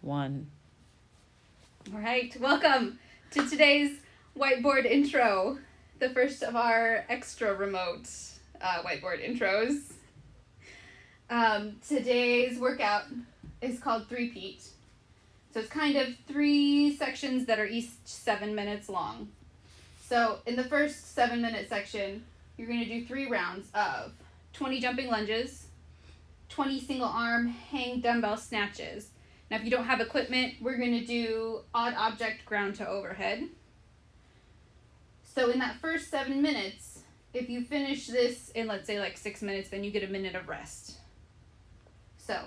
1. All right, welcome to today's Whiteboard Intro, the first of our extra remote whiteboard intros. Today's workout is called three-peat. So it's kind of 3 sections that are each 7 minutes long. So in the first 7-minute section, you're going to do 3 rounds of 20 jumping lunges, 20 single arm hang dumbbell snatches. Now if you don't have equipment, we're going to do odd object ground to overhead. So in that first 7 minutes, if you finish this in, let's say, like 6 minutes, then you get a minute of rest. So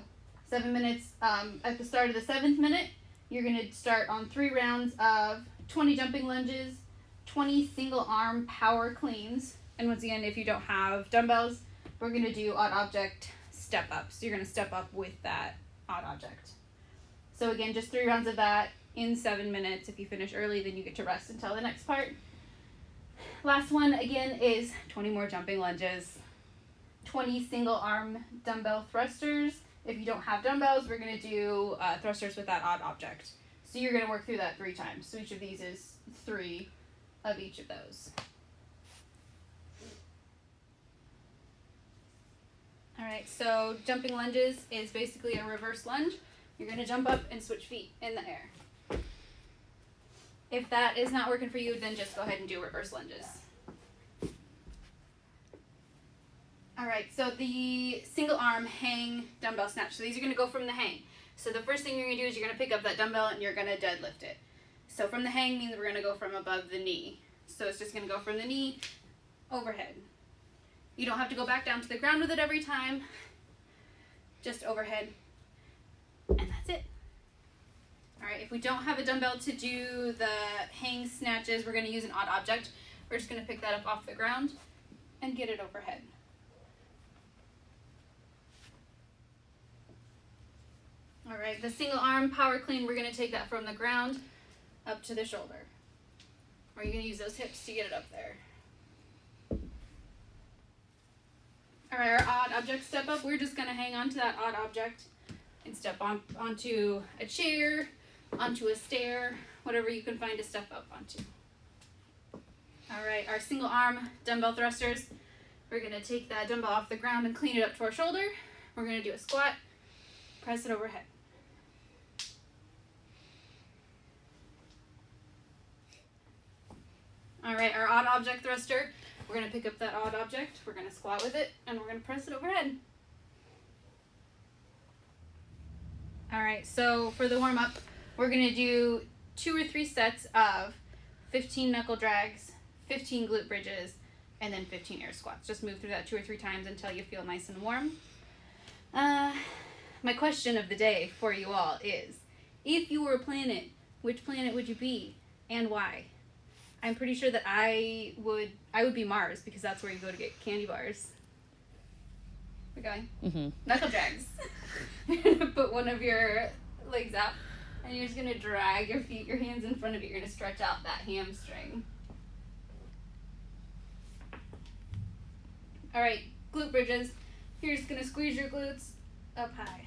7 minutes, at the start of the 7th minute, you're going to start on 3 rounds of 20 jumping lunges, 20 single arm power cleans. And once again, if you don't have dumbbells, we're going to do odd object step up. So you're going to step up with that odd object. So again, just 3 rounds of that in 7 minutes. If you finish early, then you get to rest until the next part. Last one, again, is 20 more jumping lunges, 20 single arm dumbbell thrusters. If you don't have dumbbells, we're going to do thrusters with that odd object. So you're going to work through that 3 times. So each of these is 3 of each of those. All right, so jumping lunges is basically a reverse lunge. You're going to jump up and switch feet in the air. If that is not working for you, then just go ahead and do reverse lunges. All right, so the single arm hang dumbbell snatch. So these are going to go from the hang. So the first thing you're going to do is you're going to pick up that dumbbell and you're going to deadlift it. So from the hang means we're going to go from above the knee. So it's just going to go from the knee overhead. You don't have to go back down to the ground with it every time. Just overhead. And that's it. All right, if we don't have a dumbbell to do the hang snatches, we're going to use an odd object. We're just going to pick that up off the ground and get it overhead. All right, the single arm power clean, we're going to take that from the ground up to the shoulder. Or you're going to use those hips to get it up there. All right, our odd object step up, we're just going to hang on to that odd object and step onto a chair, onto a stair, whatever you can find to step up onto. All right, our single arm dumbbell thrusters, we're going to take that dumbbell off the ground and clean it up to our shoulder. We're going to do a squat, press it overhead. All right, our odd object thruster, we're going to pick up that odd object, we're going to squat with it, and we're going to press it overhead. All right, so for the warm-up, we're going to do 2 or 3 sets of 15 knuckle drags, 15 glute bridges, and then 15 air squats. Just move through that 2 or 3 times until you feel nice and warm. My question of the day for you all is, if you were a planet, which planet would you be and why? I'm pretty sure that I would be Mars because that's where you go to get candy bars. We're going. Mm-hmm. Knuckle drags. You're going to put one of your legs out and you're just going to drag your hands in front of you. You're going to stretch out that hamstring. All right, glute bridges. You're just going to squeeze your glutes up high.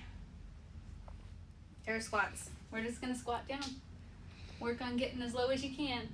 Air squats. We're just going to squat down. Work on getting as low as you can.